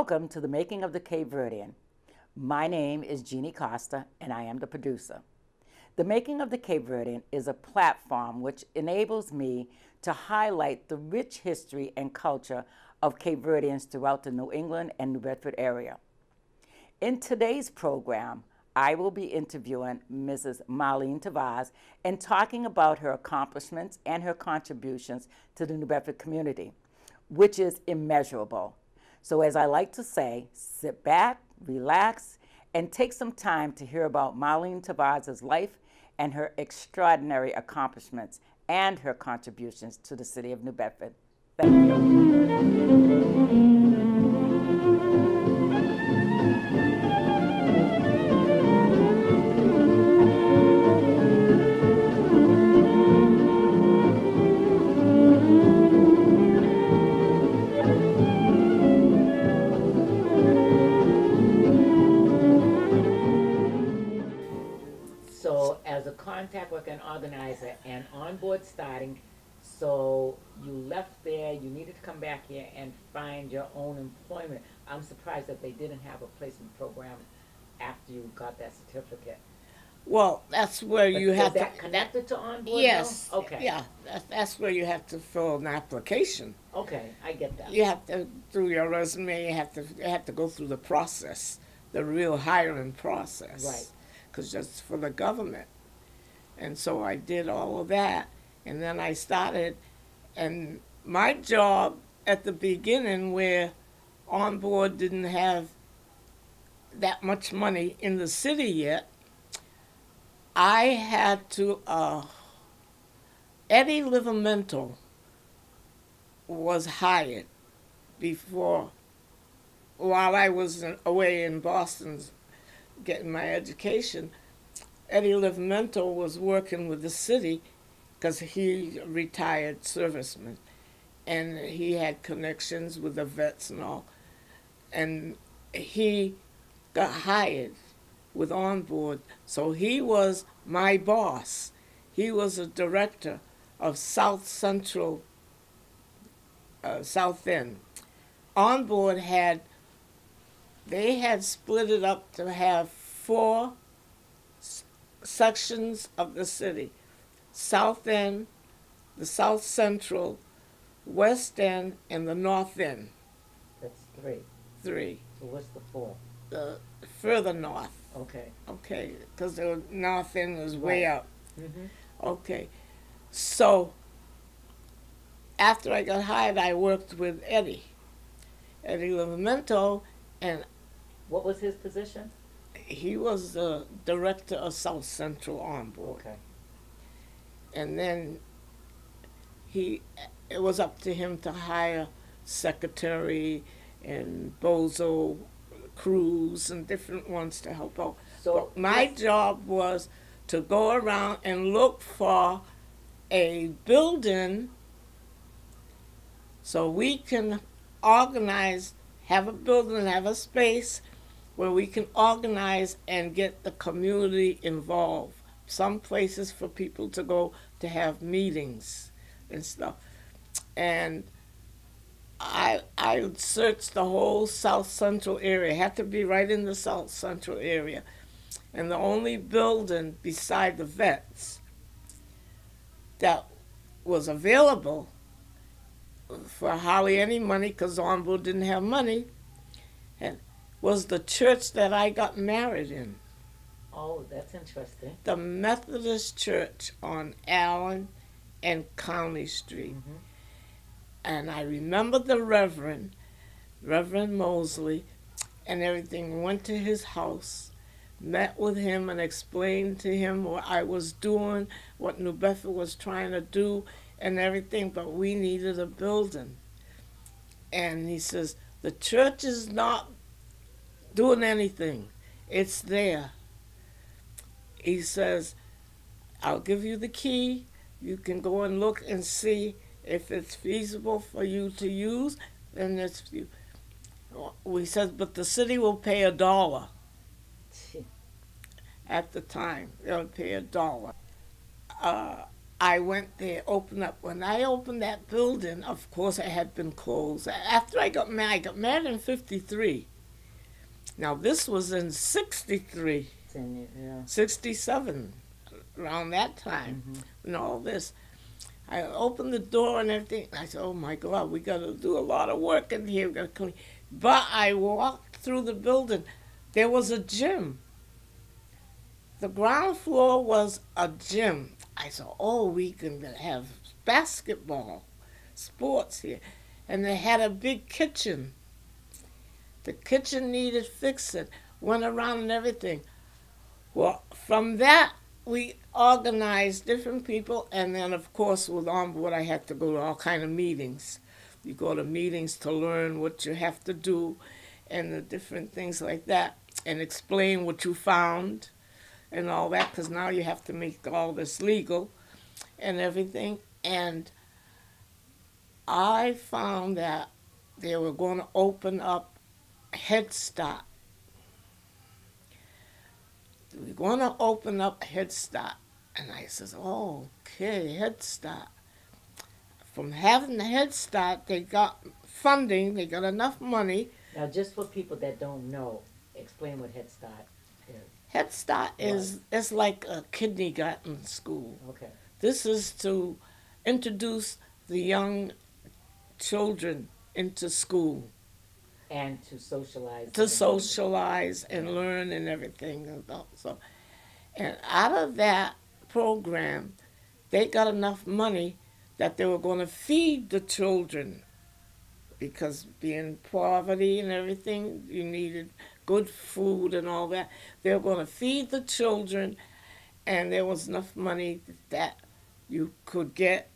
Welcome to the Making of the Cape Verdean. My name is Jeannie Costa, and I am the producer. The Making of the Cape Verdean is a platform which enables me to highlight the rich history and culture of Cape Verdeans throughout the New England and New Bedford area. In today's program, I will be interviewing Mrs. Marlene Tavares and talking about her accomplishments and her contributions to the New Bedford community, which is immeasurable. So as I like to say, sit back, relax, and take some time to hear about Marlene Tavares' life and her extraordinary accomplishments and her contributions to the city of New Bedford. Thank you. So as a contact worker and organizer and on board starting, so you left there, you needed to come back here and find your own employment. I'm surprised that they didn't have a placement program after you got that certificate. Well, that's where you have to. Is that connected to on board? Yes. Though? Okay. Yeah, that's where you have to fill an application. Okay, I get that. You have to do your resume. You have to go through the process, the real hiring process. Right. Because that's for the government. And so I did all of that, and then I started, and my job at the beginning, where on board didn't have that much money in the city yet, I had to, Eddie Livamento was hired before, while I was away in Boston getting my education. Eddie Livamento was working with the city because he retired serviceman, and he had connections with the vets and all, and he got hired with on board. So he was my boss. He was a director of South Central, South End. On board they had split it up to have 4 sections of the city: South End, the South Central, West End, and the North End. That's 3. 3. So what's the 4? Further north. Okay. Okay, because the North End was way up. Mm-hmm. Okay. So after I got hired, I worked with Eddie Livamento, and what was his position? he was the director of South Central on board. Okay. And then it was up to him to hire secretary and bozo crews and different ones to help out. So but my job was to go around and look for a building so we can organize, have a building, have a space where we can organize and get the community involved. Some places for people to go to have meetings and stuff. And I searched the whole South Central area. It had to be right in the South Central area. And the only building beside the vets that was available for hardly any money, because Onboard didn't have money, and was the church that I got married in. Oh, that's interesting. The Methodist Church on Allen and County Street. Mm-hmm. And I remember the Reverend Mosley, and everything. Went to his house, met with him, and explained to him what I was doing, what New Bedford was trying to do, and everything, but we needed a building. And he says, the church is not doing anything. It's there. He says, I'll give you the key. You can go and look and see if it's feasible for you to use. Then it's you. We said, but the city will pay $1. At the time, they would pay $1. I went there, opened up. When I opened that building, of course, I had been closed. After I got married in 53. Now, this was in 63, 67, around that time, and all this. I opened the door and everything. I said, oh, my God, we got to do a lot of work in here. We got to clean. But I walked through the building. There was a gym. The ground floor was a gym. I said, oh, we can have basketball, sports here. And they had a big kitchen. The kitchen needed fixing. Went around and everything. Well, from that, we organized different people, and then, of course, with On Board, I had to go to all kind of meetings. You go to meetings to learn what you have to do and the different things like that, and explain what you found and all that, because now you have to make all this legal and everything. And I found that they were going to open up Head Start. We're going to open up Head Start. And I says, oh, okay, Head Start. From having the Head Start, they got funding, they got enough money. Now, just for people that don't know, explain what Head Start is. Head Start is it's like a kindergarten school. Okay. This is to introduce the young children into school. And to socialize. To socialize and learn and everything. So, and out of that program, they got enough money that they were going to feed the children, because being poverty and everything, you needed good food and all that. They were going to feed the children, and there was enough money that you could get.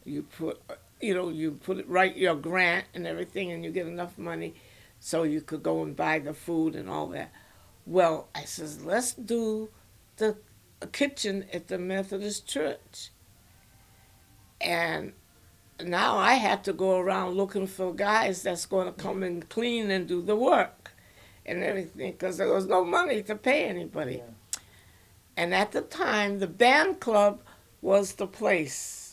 You put it right, your grant and everything, and you get enough money so you could go and buy the food and all that. Well, I says, let's do the kitchen at the Methodist Church. And now I had to go around looking for guys that's going to come and clean and do the work and everything, because there was no money to pay anybody. Yeah. And at the time, the band club was the place.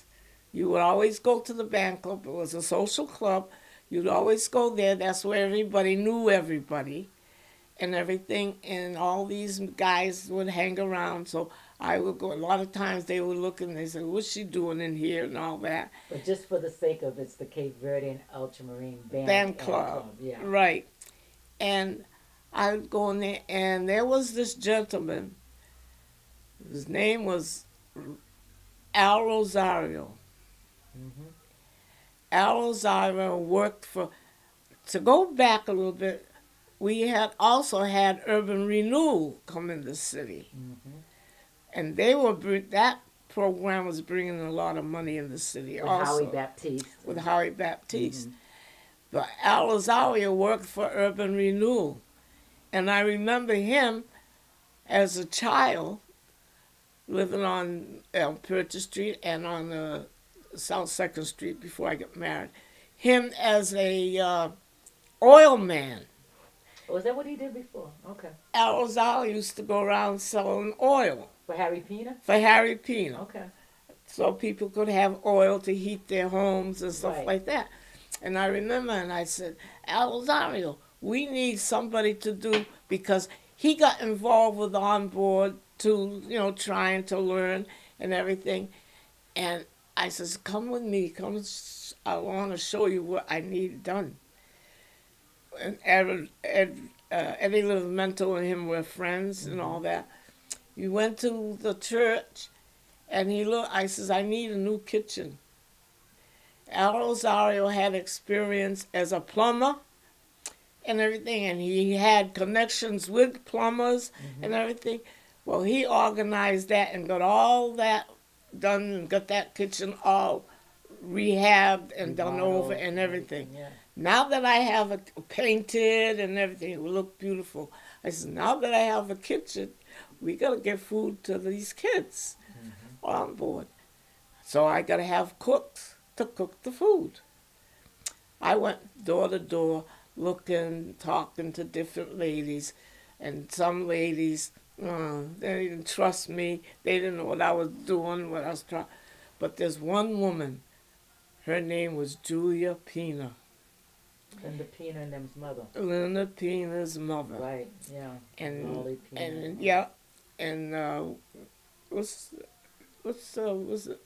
You would always go to the band club. It was a social club. You'd always go there. That's where everybody knew everybody and everything. And all these guys would hang around. So I would go. A lot of times they would look and they said, what's she doing in here and all that. But just for the sake of it's the Cape Verdean Ultramarine Band Club. Yeah. Right. And I would go in there, and there was this gentleman. His name was Al Rosario. Al Rosario worked for, to go back a little bit, we had also had Urban Renewal come in the city. And they were, that program was bringing a lot of money in the city with also. Howie Baptiste. With Howie Baptiste. But Al Rosario worked for Urban Renewal. And I remember him as a child living on Purchase Street and on South 2nd Street before I got married. Him as a oil man. Was that what he did before? Okay. Al Rosario used to go around selling oil. For Harry Pina? For Harry Pina. Okay. So people could have oil to heat their homes and stuff like that. And I remember, and I said, Al Rosario, we need somebody to do, because he got involved with On Board to, trying to learn and everything. And I says, come with me, come, I want to show you what I need done. And Eddie Livamento and him were friends and all that. We went to the church, and I says, I need a new kitchen. Al Rosario had experience as a plumber and everything, and he had connections with plumbers and everything. Well, he organized that and got all that done and got that kitchen all rehabbed and done over and everything. Yeah. Now that I have it painted and everything, it will look beautiful. I said, now that I have a kitchen, we got to get food to these kids On Board. So I got to have cooks to cook the food. I went door to door looking, talking to different ladies, and some ladies, they didn't trust me. They didn't know what I was doing, what I was trying. But there's one woman, her name was Julia Pina. Linda Pina and them's mother. Linda Pina's mother. Right, yeah. And Molly Pina. and yeah, and what's it?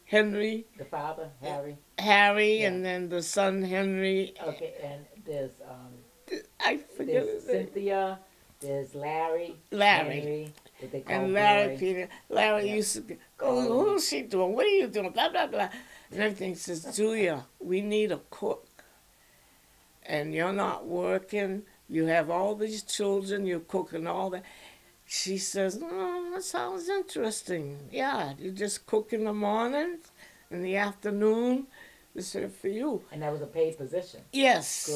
Henry. The father, Harry. Harry, Yeah. and then the son Henry. Okay, and there's I forget there's his name. Cynthia, there's Larry. Larry. Henry, what they call And Larry Boy. Peter. Larry Yeah. used to go, who's she doing? What are you doing? Blah, blah, blah. And everything says, Julia, we need a cook. And you're not working. You have all these children. You're cooking all that. She says, oh, that sounds interesting. Yeah, you just cook in the morning, in the afternoon. This is for you. And that was a paid position. Yes.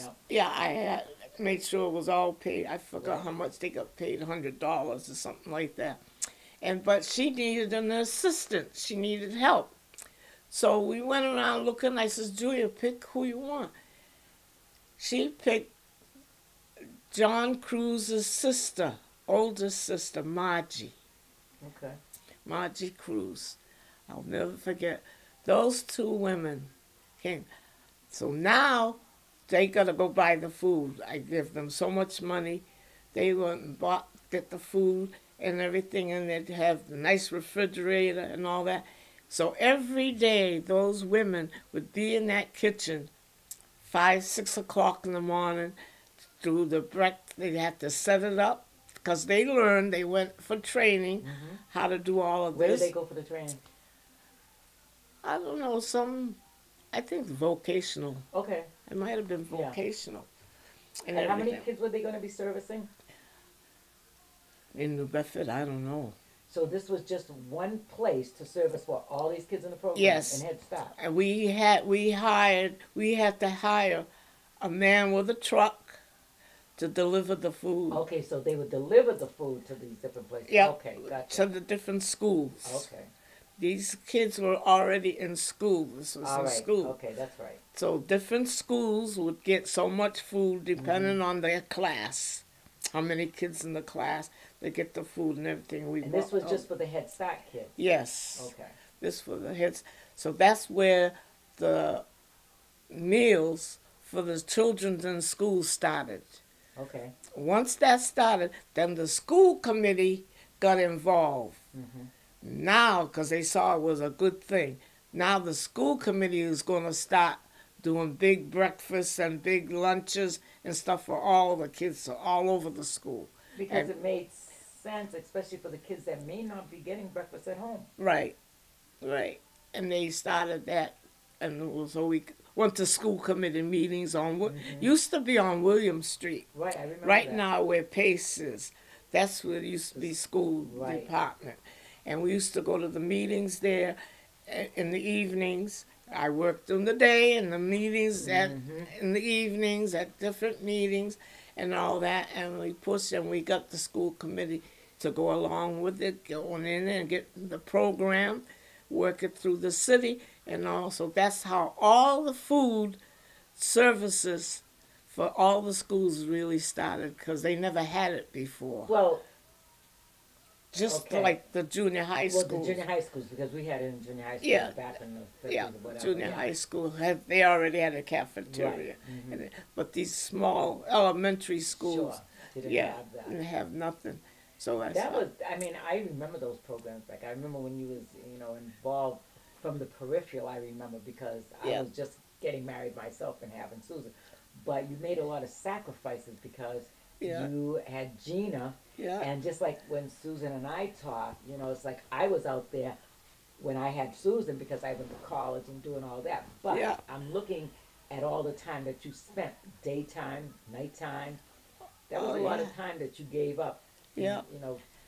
Good, Yeah, I had made sure it was all paid. I forgot Right. how much they got paid, $100 or something like that. But she needed an assistant. She needed help. So we went around looking. I says, Julia, pick who you want. She picked John Cruz's sister, older sister, Margie. Okay. Margie Cruz. I'll never forget. Those two women came. So now they got to go buy the food. I give them so much money. They went and get the food and everything, and they'd have the nice refrigerator and all that. So every day those women would be in that kitchen 5, 6 o'clock in the morning, do the breakfast. They'd have to set it up because they learned, they went for training, how to do all of Where this. did they go for the training? I don't know, I think vocational. Okay. It might have been Yeah. vocational. And how many kids were they going to be servicing? In New Bedford, I don't know. So this was just one place to service what, all these kids in the program? Yes. And Head Start. And we had to hire a man with a truck to deliver the food. Okay, so they would deliver the food to these different places. Yeah, Okay, gotcha. to the different schools. Okay. These kids were already in school. This was All in right. school. Okay, that's right. So different schools would get so much food depending on their class. How many kids in the class, they get the food and everything. And this was just for the Head Start kids? Yes. Okay. This for the heads. So that's where the meals for the children in school started. Okay. Once that started, then the school committee got involved. Now, because they saw it was a good thing, now the school committee is going to start doing big breakfasts and big lunches and stuff for all the kids all over the school. Because it made sense, especially for the kids that may not be getting breakfast at home. Right. And they started that, and so we went to school committee meetings on used to be on William Street. Right, I remember Right that. now where Pace is, that's where it used to be school Right. department. And we used to go to the meetings there in the evenings. I worked in the day and the meetings in the evenings at different meetings and all that. And we pushed and we got the school committee to go along with it, going in and get the program, work it through the city. And also that's how all the food services for all the schools really started, because they never had it before. Well, Just okay. like the junior high well, schools. the junior high schools, because we had it in junior high schools Yeah. back in the 50s Yeah, or whatever. junior yeah. high school they already had a cafeteria, but these small elementary schools, Sure. Didn't yeah, have that. didn't have nothing. So that's That was, I mean, I remember those programs. Like, I remember when you was, involved from the peripheral, I remember, because Yeah. I was just getting married myself and having Susan. But you made a lot of sacrifices because Yeah. you had Gina. yeah, And just like when Susan and I talked, it's like I was out there when I had Susan because I went to college and doing all that. But Yeah. I'm looking at all the time that you spent, daytime, nighttime. That was Oh, a lot yeah. of time that you gave up. Yeah.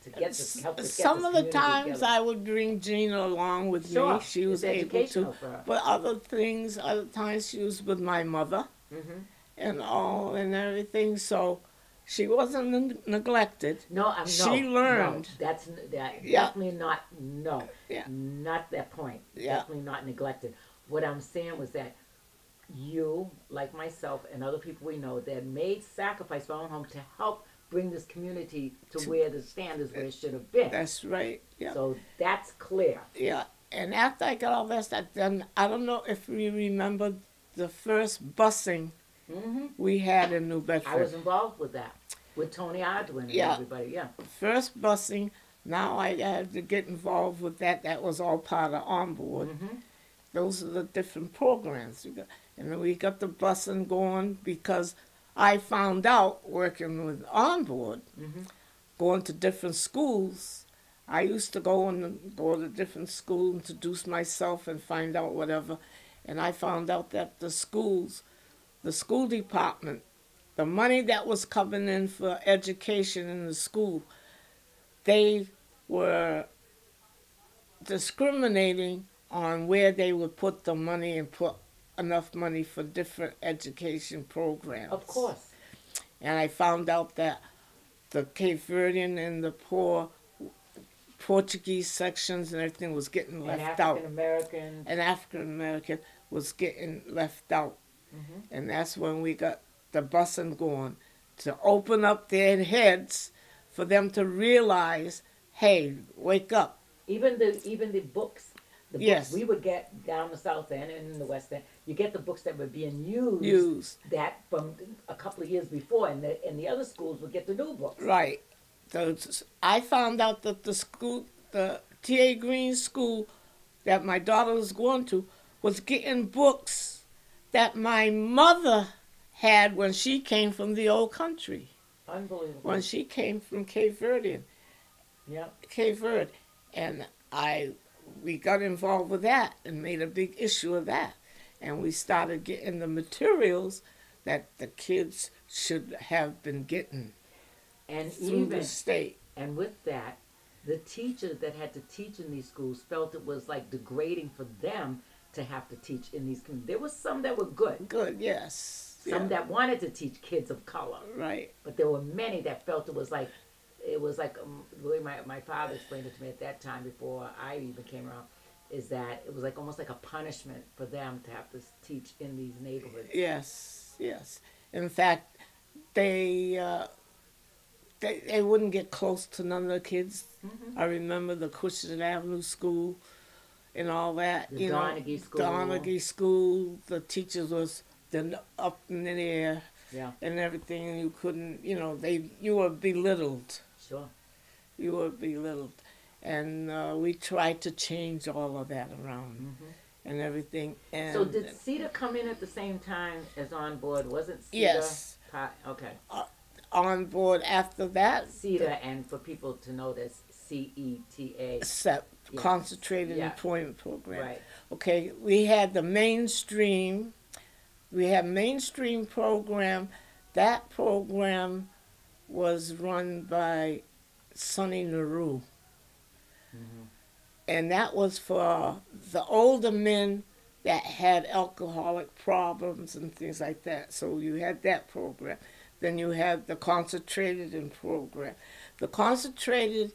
To get this, help us get Some this of the community times together. I would bring Gina along with Sure, me. She was it's able educational to. for her. But other times she was with my mother and all and everything. So she wasn't neglected. No, She learned. No, that's Yeah. definitely not. No, Yeah. not that point. Yeah. Definitely not neglected. What I'm saying was that you, like myself and other people we know, that made sacrifice for our own home to help bring this community to where the standards where it should have been. That's right. Yeah. So that's clear. Yeah, And after I got all that stuff done, I don't know if you remember the first busing we had in New Bedford. I was involved with that, with Tony Odwin and everybody, yeah. First busing, now I had to get involved with that. That was all part of Onboard. Those are the different programs. And then we got the busing going because I found out working with Onboard, going to different schools. I used to go to different schools, introduce myself and find out whatever. And I found out that the schools, the school department, the money that was coming in for education in the school, they were discriminating on where they would put the money and put enough money for different education programs. Of course. And I found out that the Cape Verdean and the poor Portuguese sections and everything was getting left out. And African American was getting left out. And that's when we got the busing going, to open up their heads for them to realize, hey, wake up. Even the books. The Yes. books we would get down the South End and in the West End, you get the books that were being used that from a couple of years before, and the other schools would get the new books. Right. I found out that the T.A. Green school that my daughter was going to, was getting books that my mother had when she came from the old country. Unbelievable. When she came from Cape Verdean. Yeah. Cape Verde. And we got involved with that and made a big issue of that. And we started getting the materials that the kids should have been getting through the state. And with that, the teachers that had to teach in these schools felt it was like degrading for them to have to teach in these communities. There was some that were good. Good, yes. Some that wanted to teach kids of color. Right. But there were many that felt it was like the way my father explained it to me at that time before I even came around, is that it was like almost like a punishment for them to have to teach in these neighborhoods. Yes, yes. In fact, they wouldn't get close to none of the kids. I remember the Cushing Avenue School and all that. The Donaghy School. Donaghy School. The teachers was up in the air and everything, and you couldn't, you were belittled. Sure. You were belittled. And we tried to change all of that around and everything. And so did CETA come in at the same time as Onboard? Wasn't CETA? Yes. Okay. Onboard after that. CETA, and for people to know this, CETA. Concentrated Employment Program. Right. Okay, we had the mainstream. We had mainstream program. That program was run by Sonny Naru. And that was for the older men that had alcoholic problems and things like that. So you had that program. Then you had the concentrated program. The concentrated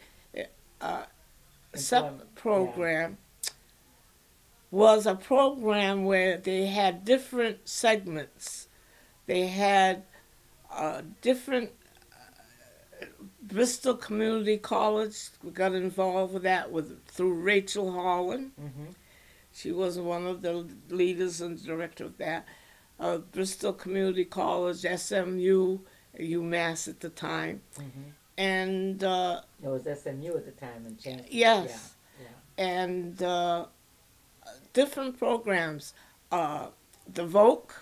program was a program where they had different segments. They had different Bristol Community College. We got involved with that through Rachel Holland. She was one of the leaders and director of that. Bristol Community College, SMU, UMass at the time. And it was SMU at the time in Chancellor. Yes. And different programs. The Voc.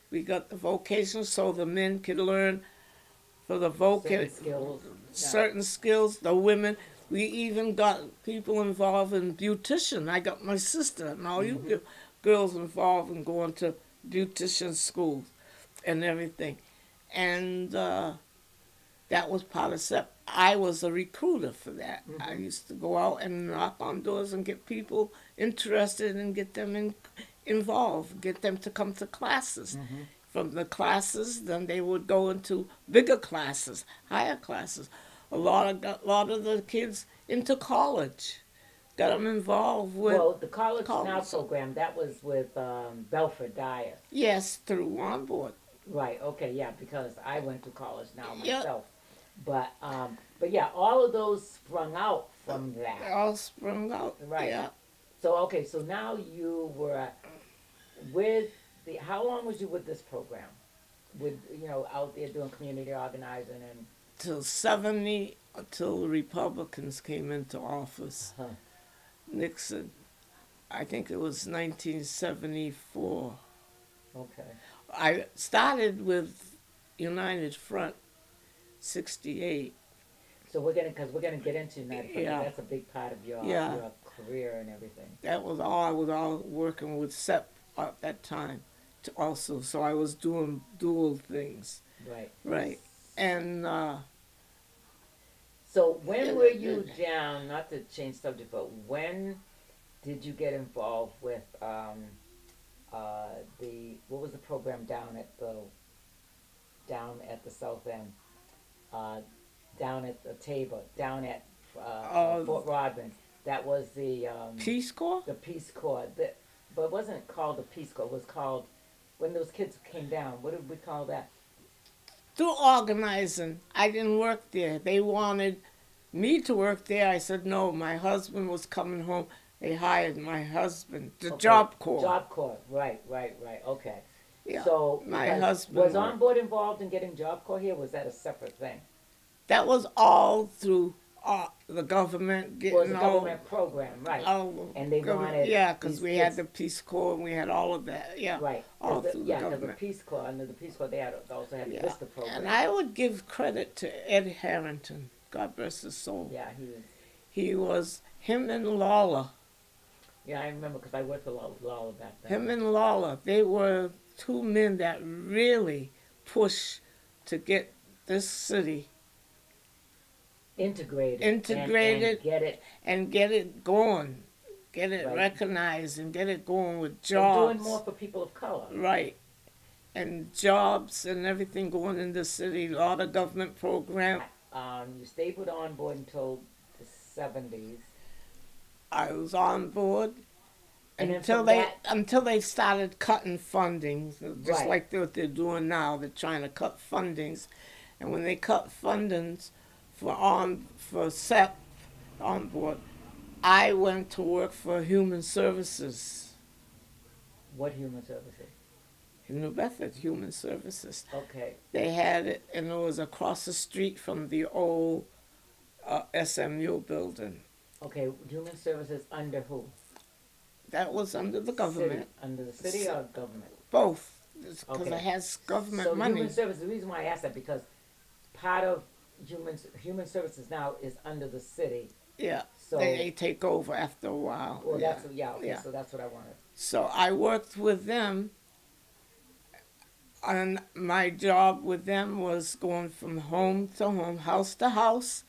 We got the vocational so the men could learn for the certain skills. The women, we even got people involved in beautician. I got my sister and all you girls involved in going to beautician schools and everything. And that was part of SEP. I was a recruiter for that. I used to go out and knock on doors and get people interested and get them involved, get them to come to classes. From the classes, then they would go into bigger classes, higher classes. A lot of the kids into college. Got them involved with... Well, the College Now program, that was with Belford Dyer. Yes, through Onboard. Right, okay, yeah, because I went to College Now myself. But yeah, all of those sprung out from that. They all sprung out, right. So, okay, so now you were with how long was you with this program? With, out there doing community organizing and... Till 70, until the Republicans came into office. Huh. Nixon, I think it was 1974. Okay. I started with United Front, 68. So we're gonna get into United Front. Yeah. That's a big part of your career and everything. That was all. I was all working with SEP at that time, also. So I was doing dual things. Right. Right. And so when were you down? Not to change subject, but when did you get involved with what was the program down at the South End? Down at the Tabor, down at Fort Rodman. That was the Peace Corps? The Peace Corps. But it wasn't called the Peace Corps. It was called, when those kids came down, what did we call that? Through organizing. I didn't work there. They wanted me to work there. I said no. My husband was coming home. They hired my husband. The Job Corps. Job Corps. Right. Okay. Yeah. So my husband was On Board involved in getting Job Corps here? Was that a separate thing? That was all through the government getting it was a government program, right? And they wanted because we had the Peace Corps and we had all of that. Yeah, right. All through the because government. The Peace Corps, under the Peace Corps, they also had the Vista program. And I would give credit to Ed Harrington. God bless his soul. Yeah, he was him and Lawler. Yeah, I remember because I worked with Lawler back then. Him and Lawler, they were two men that really pushed to get this city integrated and get it going, get it recognized and get it going with jobs. And doing more for people of color. Right. And jobs and everything going in the city, a lot of government programs. You stayed with On Board until the 70s. I was on board and until they started cutting funding, just like what they're doing now. They're trying to cut fundings, and when they cut fundings for SEP On Board, I went to work for Human Services. What Human Services? In New Bedford, Human Services. Okay. They had it, and it was across the street from the old SMU building. Okay, Human Services under who? That was under the government. Under the city or government? Both, because it has government money. Human Services, the reason why I asked that, because part of Human Services now is under the city. Yeah, so they take over after a while. Well, so that's what I wanted. So I worked with them, and my job with them was going from home to home, house to house,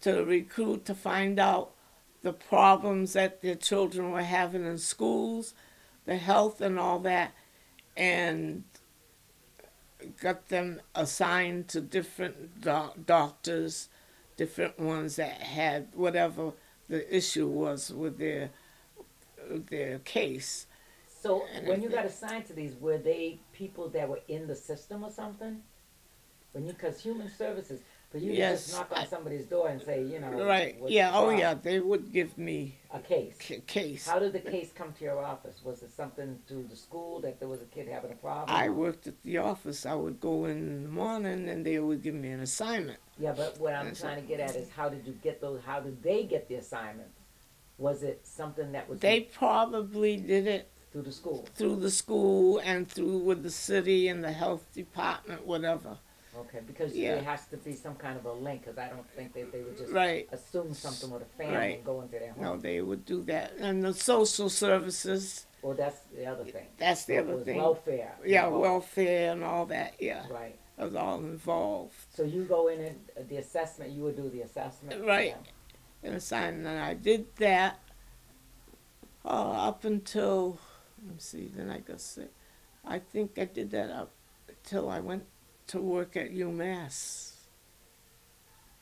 to recruit, to find out the problems that their children were having in schools, the health and all that, and got them assigned to different doctors, different ones that had whatever the issue was with their case. So when you got assigned to these, were they people that were in the system or something? Because Human Services, for you to just knock on somebody's door and say, right? Yeah, they would give me a case. Case. How did the case come to your office? Was it something through the school that there was a kid having a problem? I worked at the office. I would go in the morning and they would give me an assignment. Yeah, but what I'm trying to get at is how did you get those? How did they get the assignment? Was it something that was? They probably did it through the school. Through the school and through with the city and the health department, whatever. Okay, because there has to be some kind of a link, because I don't think that they would just assume something with a family and go into their home. No, they would do that. And the social services. Well, that's the other thing. That's the other thing. Welfare. Yeah, welfare and all that, Right. It was all involved. So you go in and the assessment, you would do the assessment? Right. And assignment. And I did that up until, let me see, then I got sick. I think I did that up until I went to work at UMass.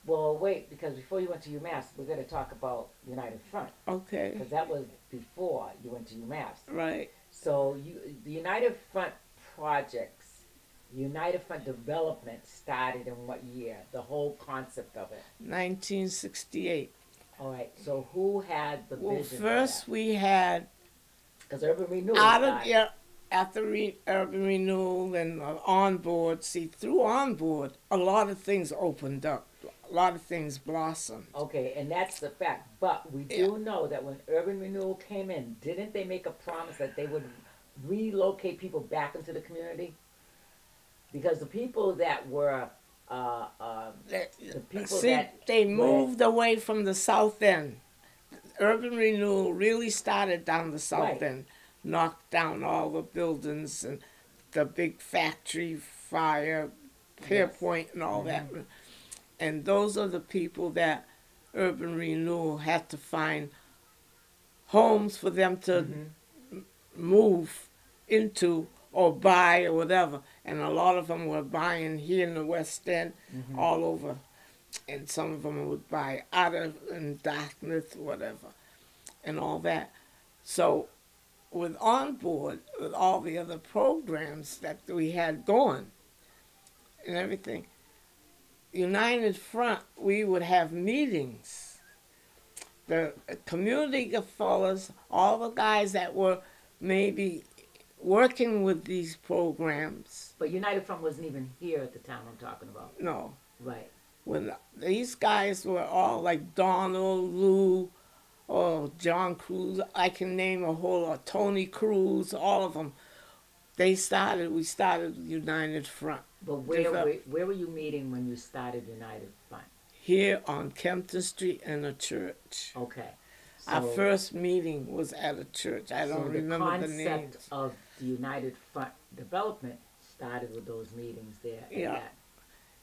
Well, wait, because before you went to UMass, we're going to talk about United Front. Okay. Because that was before you went to UMass. Right. So the United Front projects, United Front development started in what year? The whole concept of it? 1968. All right. So who had the Well, vision? first we had Because Urban Renewal out of started. yeah, after urban renewal and on board. See, through on board, a lot of things opened up. A lot of things blossomed. Okay, and that's the fact. But we Yeah. do know that when Urban Renewal came in, didn't they make a promise that they would relocate people back into the community? Because the people that were, the people See, that they were, moved away from the south end. Urban renewal really started down the south Right. end, knocked down all the buildings and the big factory fire, Pierpoint and all that. And those are the people that urban renewal had to find homes for them to move into or buy or whatever. And a lot of them were buying here in the West End, all over. And some of them would buy out of in Dartmouth, whatever, and all that. So with On Board, with all the other programs that we had going and everything, United Front, we would have meetings. The community fellas, all the guys that were maybe working with these programs. but United Front wasn't even here at the time I'm talking about. No. Right. When these guys were all like Donald, Lou, or John Cruz, I can name a whole lot, Tony Cruz, all of them. We started United Front. But where were you meeting when you started United Front? Here on Kempton Street in a church. Okay. Our first meeting was at a church. I don't remember the names. The concept of the United Front development started with those meetings there. Yeah.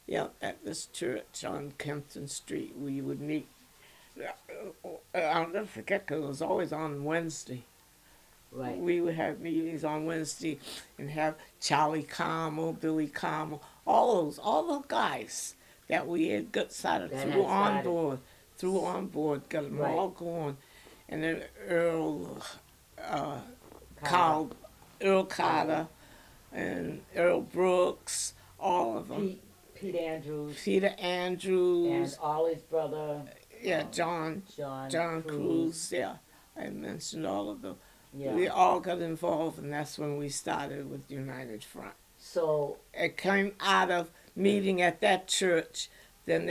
Yeah, at this church on Kempton Street, we would meet. I'll never forget because it was always on Wednesday. Right. We would have meetings on Wednesday and have Charlie Carmel, Billy Carmel, all the guys that we had got started through On Board, got them all going. And then Earl Carter and Earl Brooks, all of them. Peter Andrews. And Ollie's brother. Yeah, John Cruz. Yeah, I mentioned all of them. Yeah. We all got involved, and that's when we started with United Front. So it came out of meeting at that church. Then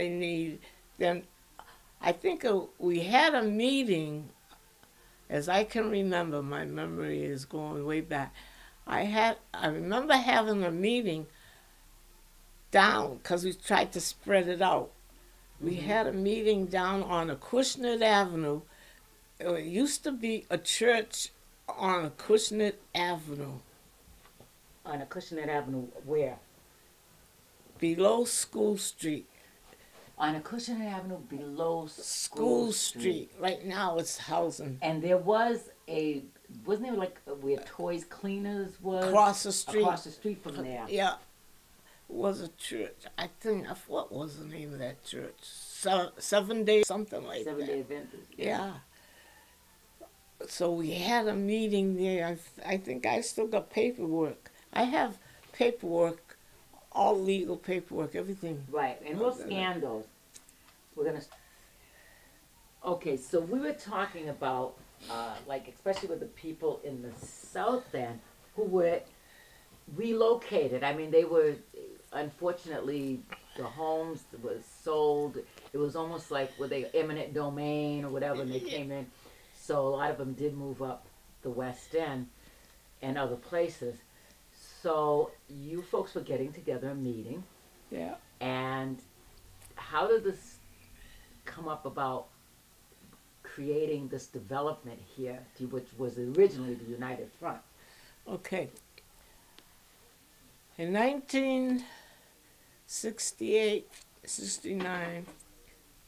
I think we had a meeting, as I can remember. My memory is going way back. I remember having a meeting down because we tried to spread it out. We had a meeting down on Acushnet Avenue. It used to be a church on Acushnet Avenue. On Acushnet Avenue, where? Below School Street. On Acushnet Avenue, below School Street. Right now it's housing. And there was wasn't there like where Toys Cleaners was? Across the street. Across the street from there. Yeah. It was a church. I think, what was the name of that church? 7 Days, something like that. 7 Day Adventist. Yeah. So we had a meeting there. I think I still got paperwork. I have paperwork, all legal paperwork, everything. Right, and we'll scan those. Okay, so we were talking about, like, especially with the people in the South End who were relocated. I mean, they were, unfortunately, the homes was sold. It was almost like were they eminent domain or whatever, and they came in. So a lot of them did move up the West End and other places. So you folks were getting together, a meeting. Yeah. And how did this come up about creating this development here, which was originally the United Front? Okay. In 1968, 69,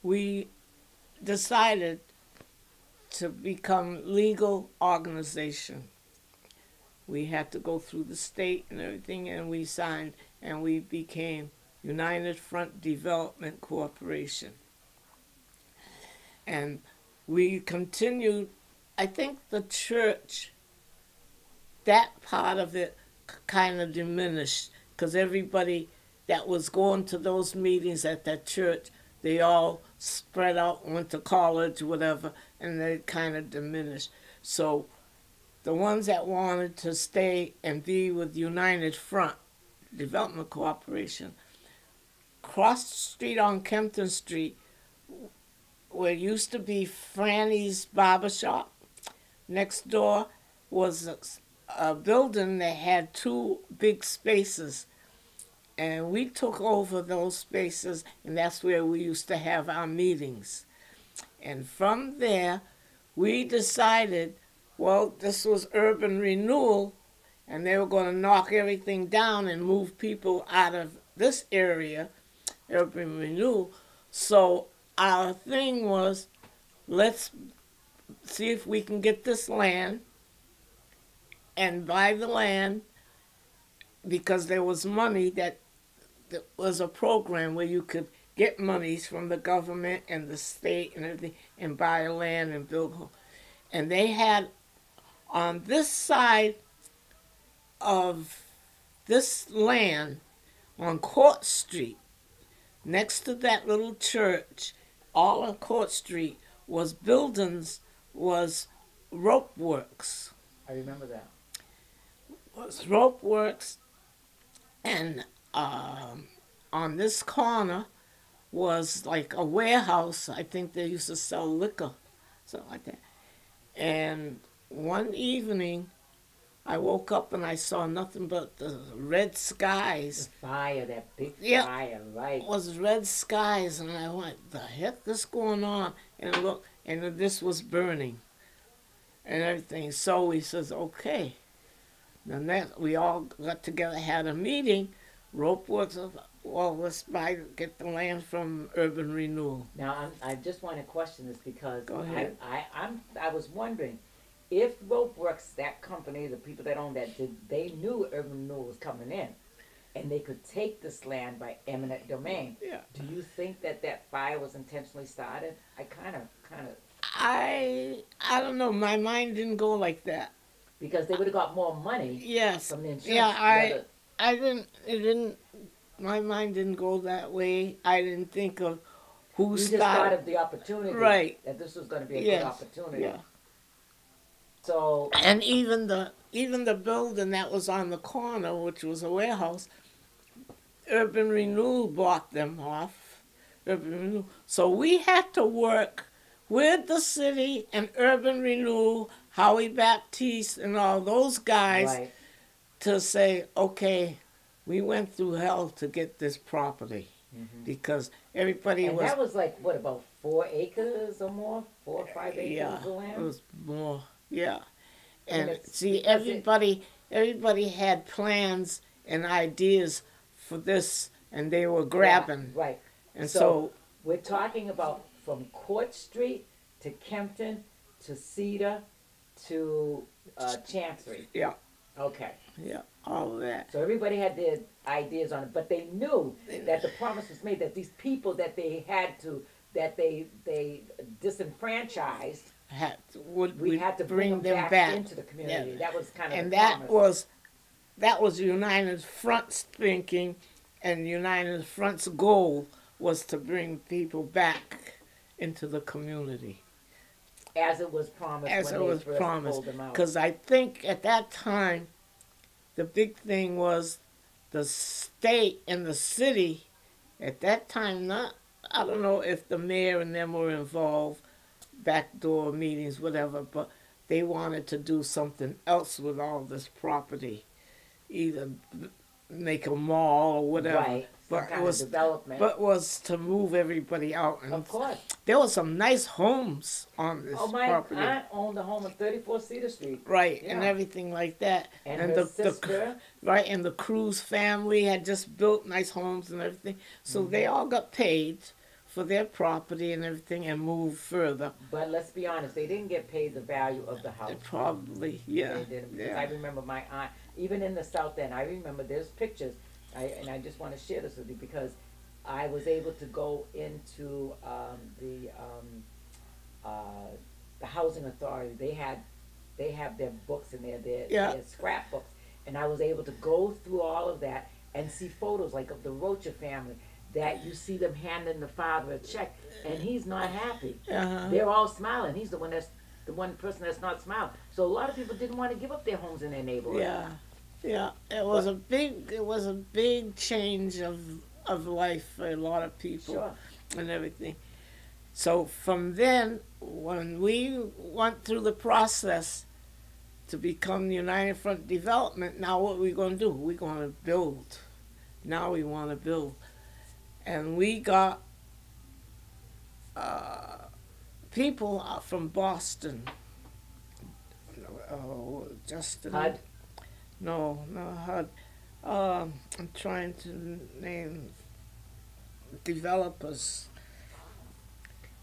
we decided to become legal organization. We had to go through the state and everything, and we signed, and we became United Front Development Corporation. And we continued, I think the church, that part of it kind of diminished because everybody that was going to those meetings at that church they all spread out, went to college, whatever, and they kind of diminished. So the ones that wanted to stay and be with United Front Development Corporation, cross the street on Kempton Street, where it used to be Franny's Barber Shop, next door was a building that had 2 big spaces. And we took over those spaces, and that's where we used to have our meetings. And from there, we decided, well, this was urban renewal, and they were going to knock everything down and move people out of this area, urban renewal. So our thing was, let's see if we can get this land and buy the land, because there was money that was a program where you could get monies from the government and the state and everything and buy land and build homes. And they had on this side of this land on Court Street, next to that little church, all on Court Street was buildings, was rope works. I remember that. Was rope works, and on this corner was like a warehouse. I think they used to sell liquor, something like that. And one evening, I woke up and I saw nothing but the red skies. The fire, that big fire, right? It was red skies, and I went, the heck is going on? And look, and this was burning and everything. So he says, okay. Then that, we all got together, had a meeting. Rope was, well, let's get the land from urban renewal. Now, I just want to question this because Go ahead. I was wondering if Ropeworks, that company, the people that own that, they knew urban renewal was coming in, and they could take this land by eminent domain. Yeah. Do you think that fire was intentionally started? I don't know. My mind didn't go like that. Because they would have got more money. Yes. From the insurance. Yeah. I didn't. It didn't. My mind didn't go that way. I didn't think of who started. You just thought of the opportunity. Right. That this was going to be a good opportunity. Yeah. So. And even the building that was on the corner, which was a warehouse, Urban Renewal bought them off. Urban Renewal. So we had to work with the city and Urban Renewal, Howie Baptiste, and all those guys to say, okay, we went through hell to get this property because everybody was. And that was like, what, about 4 acres or more? 4 or 5 acres of land? Yeah, it was more, yeah. And see, everybody had plans and ideas for this, and they were grabbing. Yeah, right. And so we're talking about from Court Street to Kempton to Cedar to Chancery. Yeah. Okay. Yeah, all of that. So everybody had their ideas on it, but they knew that the promise was made that these people that they had to, that they disenfranchised, we had to bring them back into the community. Yeah. That was kind of and the promise. That was United Front's thinking, and United Front's goal was to bring people back into the community. As it was promised. As it was promised. Because I think at that time, the big thing was the state and the city. At that time, I don't know if the mayor and them were involved, backdoor meetings, whatever, but they wanted to do something else with all this property, either make a mall or whatever. Right. But it was development. But was to move everybody out. And of course. There were some nice homes on this property. My aunt owned a home on 34 Cedar Street. Right, and everything like that. And her sister. Right, and the Cruz family had just built nice homes and everything. So they all got paid for their property and everything and moved further. But let's be honest, they didn't get paid the value of the house. Probably, yeah. They didn't, because I remember my aunt, even in the South End, I remember there's pictures, and I just want to share this with you because I was able to go into the housing authority. They have their books in there, their scrapbooks, and I was able to go through all of that and see photos like of the Rocha family. that you see them handing the father a check, and he's not happy. Uh-huh. They're all smiling. He's the one person that's not smiling. So a lot of people didn't want to give up their homes in their neighborhood. Yeah, yeah. It was a big change of life for a lot of people. Sure. And everything. So from then, when we went through the process to become United Front Development, now what are we going to do? We're going to build. Now we want to build. And we got people from Boston. Oh, Justin. HUD? No, HUD. I'm trying to name developers.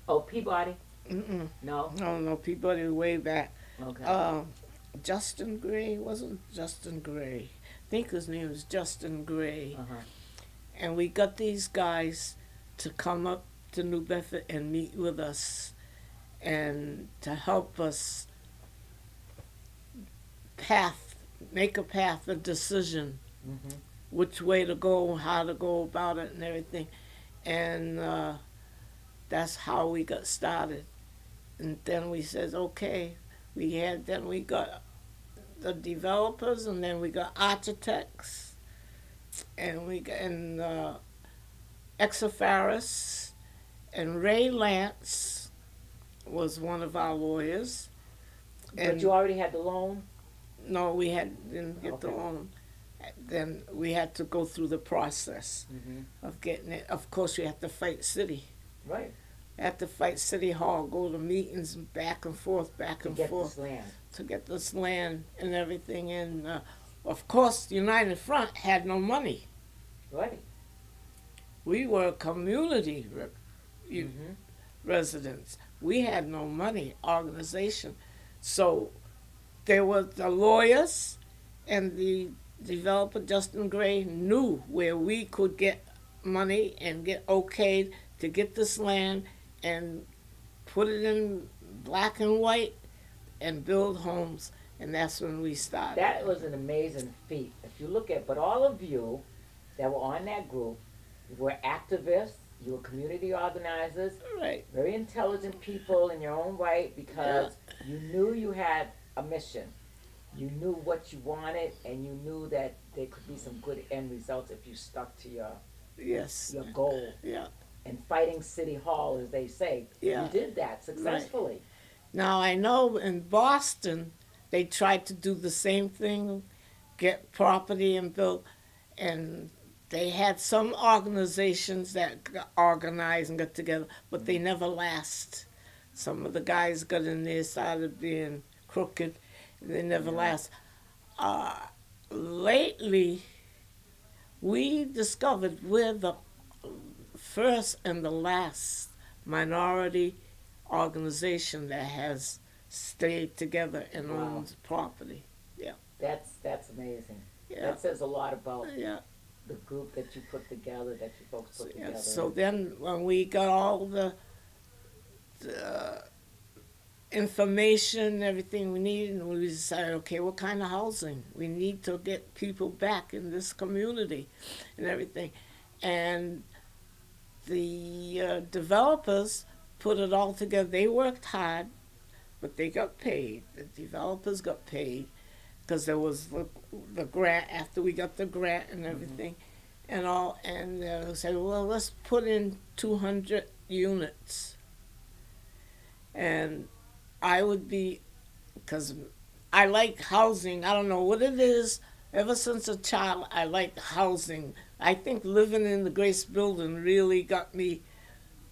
Oh, Peabody? Mm-mm. No? No, Peabody way back. Okay. Justin Gray, wasn't Justin Gray. I think his name was Justin Gray. Uh-huh. And we got these guys to come up to New Bedford and meet with us and to help us make a path, a decision, Mm-hmm. which way to go, how to go about it and everything. And that's how we got started. And then we said, okay, then we got the developers, and then we got architects, and we got Exafaris, and Ray Lance was one of our lawyers. But you already had the loan? No, we didn't get the loan. Then we had to go through the process of getting it. Of course, you have to fight city. Right. Have to fight City Hall, go to meetings back and forth, To get this land. to get this land and everything. And of course, the United Front had no money. Right. We were community residents. We had no money, organization. So there was the lawyers and the developer, Justin Gray, knew where we could get money and get okayed to get this land and put it in black and white and build homes. And that's when we started. That was an amazing feat. If you look at, but all of you that were on that group were activists, you were community organizers, Right. very intelligent people in your own right, because you knew you had a mission. You knew what you wanted, and you knew that there could be some good end results if you stuck to your goal. Yeah. And fighting City Hall, as they say. Yeah. You did that successfully. Now, I know in Boston, they tried to do the same thing, get property and build, and they had some organizations that got organized and got together, but they never last. Some of the guys got in there, started being crooked, and they never last. Lately, we discovered we're the first and the last minority organization that has stayed together and owns property. Yeah. That's amazing. Yeah. That says a lot about Yeah. the group that you put together, that you folks put together. So then when we got all the information, everything we needed, and we decided, okay, what kind of housing? We need to get people back in this community and everything. And the developers put it all together. They worked hard, but they got paid. The developers got paid because there was the grant, after we got the grant and everything and all, and they said, well, let's put in 200 units. And I would be, because I like housing, I don't know what it is, ever since a child I liked housing. I think living in the Grace Building really got me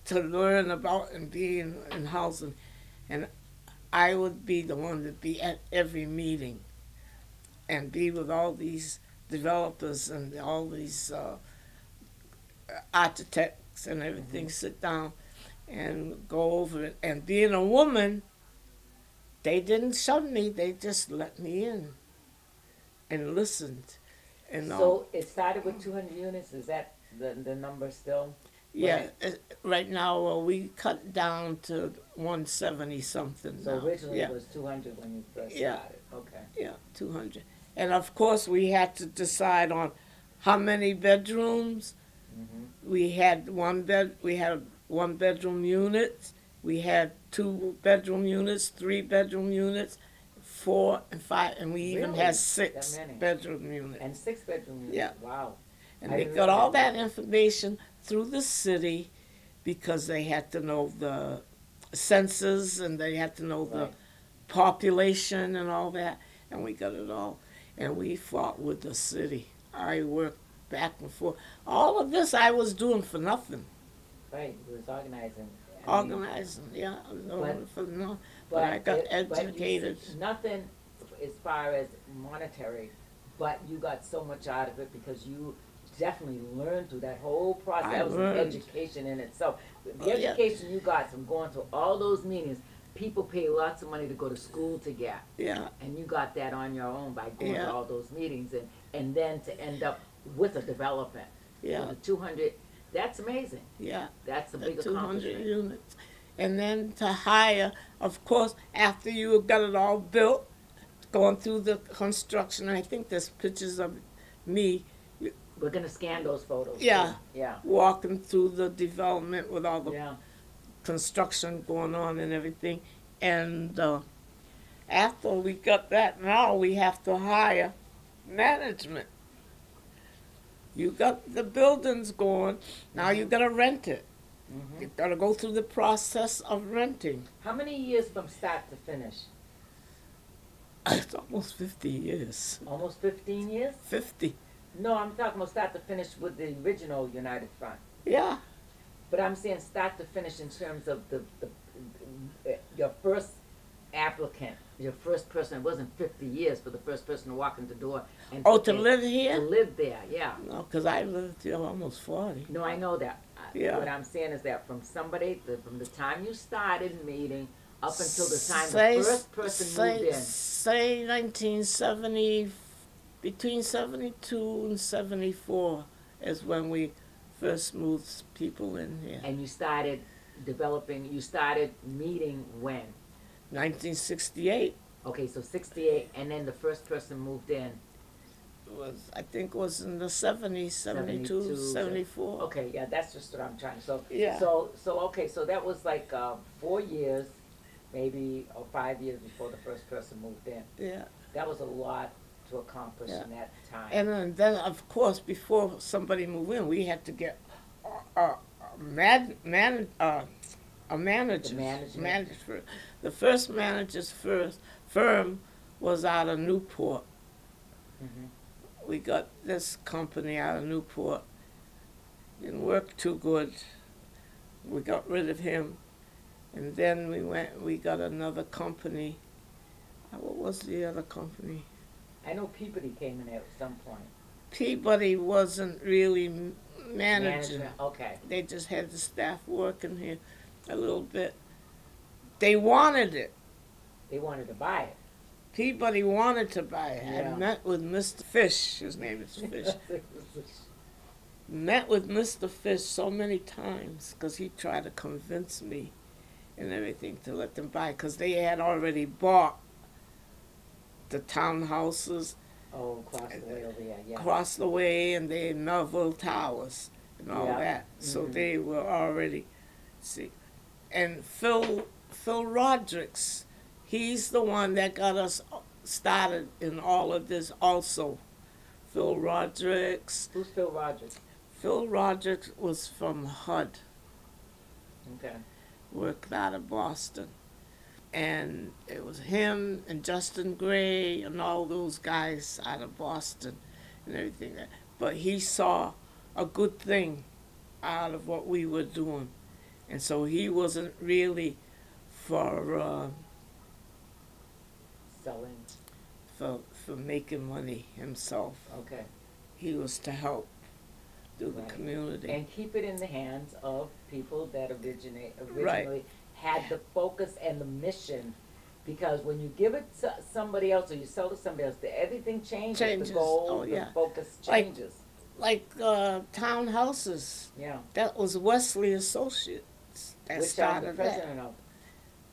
to learn about and be in housing. And I would be the one to be at every meeting and be with all these developers and all these architects and everything, sit down and go over it. And being a woman, they didn't shove me, they just let me in and listened. And So it started with 200 units. Is that the number still? yeah, right now we cut down to 170 something. So now. originally Yeah. it was 200 when you first Yeah. started. Okay. Yeah, 200. And of course, we had to decide on how many bedrooms. we had one bedroom units, we had 2 bedroom units, 3 bedroom units, 4 and 5, and we even Really? had That many? 6 bedroom units. And 6 bedroom units. Yeah. Wow. And I they didn't got know all that. that information through the city because they had to know the census and they had to know the Right. population and all that, and we got it all. And we fought with the city. I worked back and forth. All of this I was doing for nothing. Right. It was organizing. Organizing, yeah. I was doing it for nothing. But I got educated. But nothing as far as monetary, but you got so much out of it because you definitely learned through that whole process. I That was learned. an education in itself. The Oh, yeah. education you got from going to all those meetings, people pay lots of money to go to school to get. Yeah, And you got that on your own by going Yeah. to all those meetings and then to end up with a development. yeah, So the 200, that's amazing. yeah. That's a The big 200 accomplishment. units. And then to hire, of course, after you got it all built, going through the construction, I think there's pictures of me We're gonna scan those photos. too. Yeah. Yeah. walking through the development with all the Yeah. construction going on and everything. And after we got that, now we have to hire management. You got the buildings going, now you gotta rent it. Mhm. You gotta go through the process of renting. How many years from start to finish? It's almost 50 years. Almost 15 years? 50. No, I'm talking about start to finish with the original United Front. Yeah. But I'm saying start to finish in terms of your first applicant, your first person. It wasn't 50 years for the first person to walk in the door and Oh, put to their- live To here? live there, yeah. No, because I lived here almost 40. No, I know that. Yeah. What I'm saying is that from from the time you started meeting up until the time Say- the first person moved in. Say 1970, between 72 and 74 is when we first moved people in here. And you started meeting when? 1968 Okay, so 68, and then the first person moved in. was, I think, was in the 70s, 72, 72, 74. Okay, yeah, that's just what I'm trying. So, Yeah. Okay, so that was like 4 years, maybe, or 5 years before the first person moved in. Yeah. That was a lot to accomplish Yeah. in that time. And then, of course, before somebody moved in, we had to get a manager. The management. Manager. The first manager's firm was out of Newport. Mhm. We got this company out of Newport. Didn't work too good. We got rid of him. And then we got another company. What was the other company? I know Peabody came in there at some point. Peabody wasn't really managing. Management, okay. They just had the staff working here a little bit. They wanted it. They wanted to buy it. Peabody wanted to buy it. Yeah. I met with Mr. Fish. His name is Fish. Met with Mr. Fish so many times because he tried to convince me and everything to let them buy because they had already bought the townhouses Oh, across the way over there, yeah. across the way and they Melville Towers and all Yeah. that. So Mhm. they were already, see. And Phil Rodrigues, he's the one that got us started in all of this also. Phil Rodrigues. Who's Phil Rogers? Phil Rodrigues was from HUD, Okay. worked out of Boston. And it was him and Justin Gray and all those guys out of Boston and everything. But he saw a good thing out of what we were doing. And so he wasn't really for making money himself. Okay. He was to help the Right. community. And keep it in the hands of people that originally Right. had the focus and the mission. Because when you give it to somebody else or you sell to somebody else, everything changes. Changes. The goal, Oh, the yeah. focus Like- changes. Like townhouses. Yeah. That was Wesley Associates that Which I'm the started that. president of.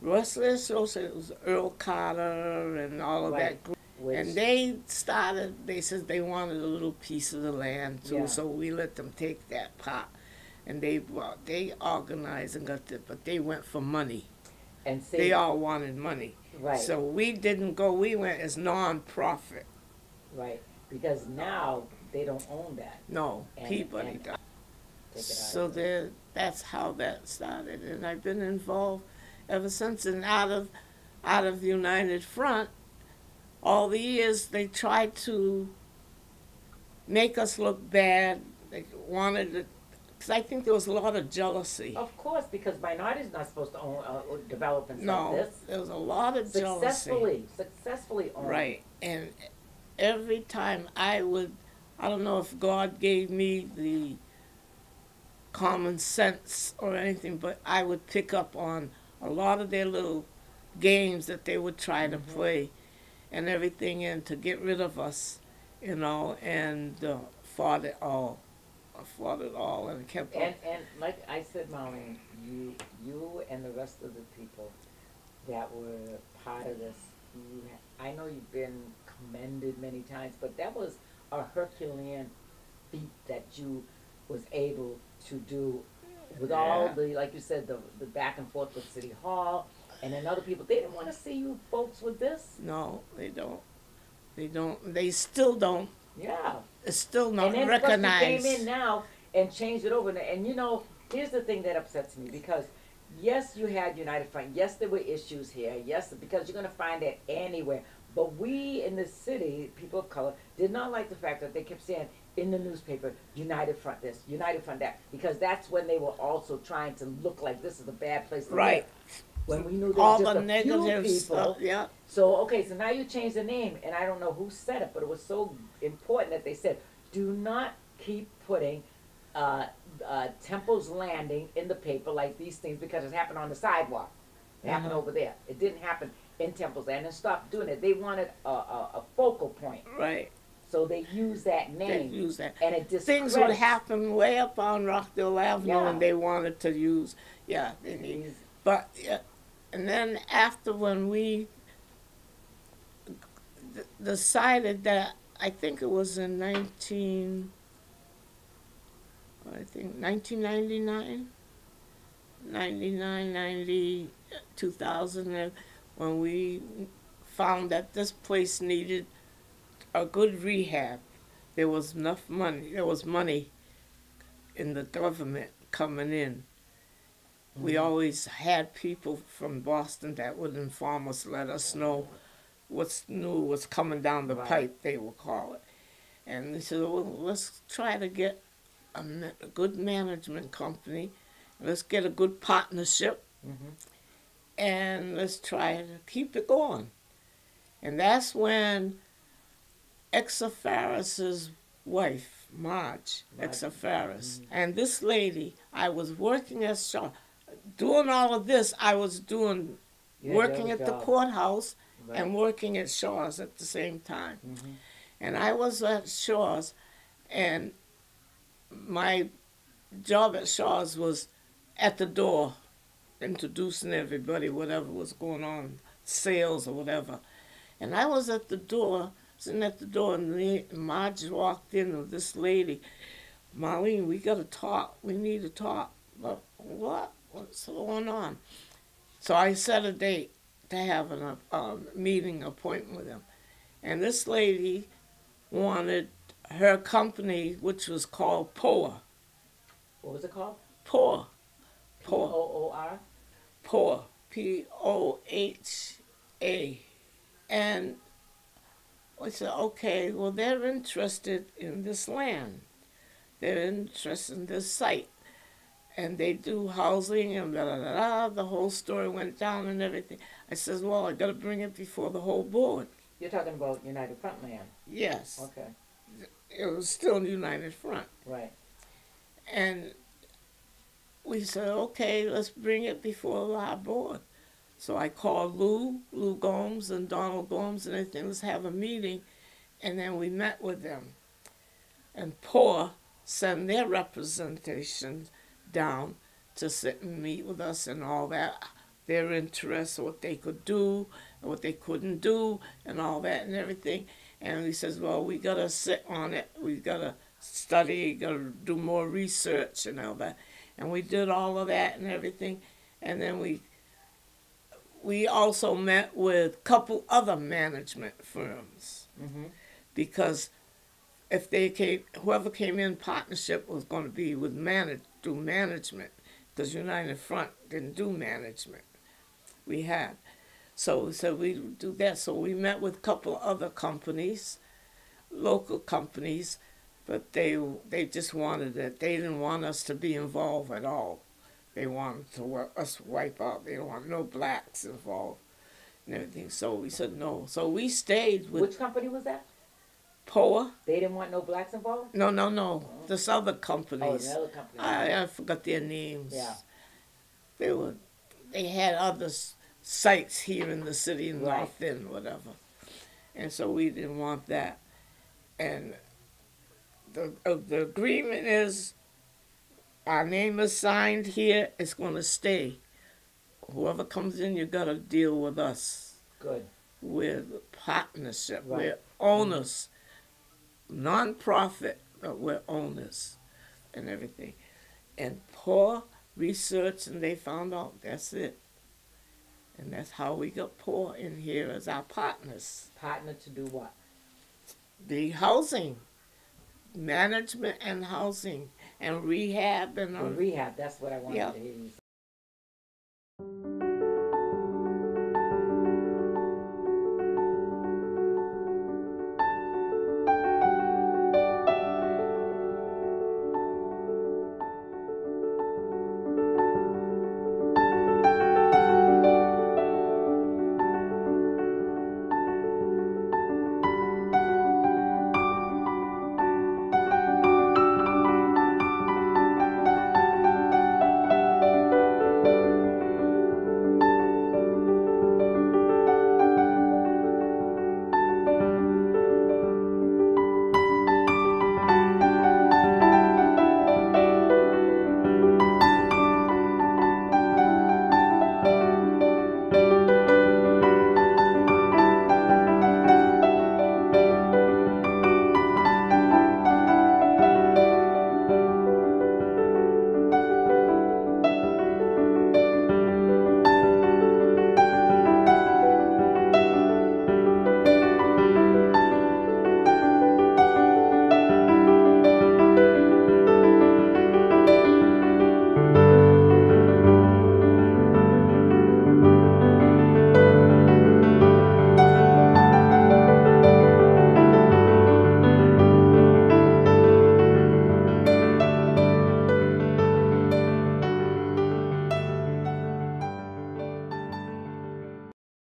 Wesley Associates was Earl Carter and all of Right. that group. Which, And they said they wanted a little piece of the land too, Yeah. so we let them take that part. and they organized and got it, but they went for money. And see, They all wanted money. right, So we didn't go. We went as non-profit. right, because now they don't own that. No, Peabody does. So that's how that started, and I've been involved ever since. And out of United Front, all the years they tried to make us look bad. They wanted to, because I think there was a lot of jealousy. Of course, because minorities not supposed to own developments No, like this. there was a lot of jealousy. Successfully owned. Right, and every time I don't know if God gave me the common sense or anything, but I would pick up on a lot of their little games that they would try to play and everything, and to get rid of us, and fought it all. I fought it all and kept on. And like I said, Marlene, you and the rest of the people that were part of this, I know you've been commended many times, but that was a Herculean feat that you was able to do with all the, like you said, the back and forth with City Hall and then other people. They didn't want to see you folks with this. No, they don't. They don't. They still don't. Yeah. It's still not and then recognized. Plus you came in now and changed it over. And you know, here's the thing that upsets me, because yes, you had United Front. Yes, there were issues here. Yes, because you're going to find it anywhere. But we in the city, people of color, did not like the fact that they kept saying in the newspaper, United Front this, United Front that, because that's when they were also trying to look like this is a bad place to live. When we knew there all was just the a negative few people. stuff, yeah. So, okay, so now you changed the name, and I don't know who said it, but it was so important that they said, do not keep putting Temple's Landing in the paper like these things, because it happened on the sidewalk. It happened over there. It didn't happen in Temple's Landing, and stop doing it. They wanted a focal point. Right. So they used that name. They used that. And it discredits. Things would happen way up on Rockdale Avenue, Yeah. and they wanted to use, but, and then after when we decided that, I think it was in 1999, 90, 2000, when we found that this place needed a good rehab. There was enough money. There was money in the government coming in. We always had people from Boston that would inform us, let us know what's new, what's coming down the pipe, they will call it. And they said, well, let's try to get a good management company. Let's get a good partnership. And let's try to keep it going. And that's when Exafaris's wife, Marge Exafaris, and this lady, I was working at Shaw. Doing all of this, I was working at the courthouse and working at Shaw's at the same time. And I was at Shaw's, and my job at Shaw's was at the door, introducing everybody, whatever was going on, sales or whatever. And I was at the door, sitting at the door, and Marge walked in with this lady. Marlene, we got to talk. We need to talk. But what? What's going on? So I set a date to have a meeting appointment with him. And this lady wanted her company, which was called POA. What was it called? POA. P-O-O-R? POA. P-O-H-A. And I said, okay, well, they're interested in this land. They're interested in this site. And they do housing and da-da-da-da. The whole story went down and everything. I says, well, I got to bring it before the whole board. You're talking about United Front land? Yes. Okay. It was still United Front. Right. And we said, okay, let's bring it before our board. So I called Lou Gomes and Donald Gomes and everything. Let's have a meeting. And then we met with them. And POA sent their representation down to sit and meet with us and all that. Their interests, what they could do and what they couldn't do and all that and everything. And he says, well, we got to sit on it. We got to study, got to do more research and all that. And we did all of that and everything. And then we also met with a couple other management firms. Mm-hmm. Because if whoever came in partnership was going to be with do management, because United Front didn't do management. We had. So we said we'd do that. So we met with a couple other companies, local companies, but they just wanted it. They didn't want us to be involved at all. They wanted us to wipe out. They didn't want no blacks involved and everything. So we said no. So we stayed with. Which company was that? POA. They didn't want no blacks involved? No. Oh. This other companies. Oh, the other company. I forgot their names. Yeah. They had other sites here in the city, in Right. North End, whatever. And so we didn't want that. And the agreement is our name is signed here, it's going to stay. Whoever comes in, you got to deal with us. Good. We're the partnership. Right. We're owners. Non-profit, but we're owners and everything. And poor research, and they found out that's it. And that's how we got poor in here as our partners. Partner to do what? The housing, management and housing, and rehab and Rehab, that's what I wanted Yeah. to hear you say.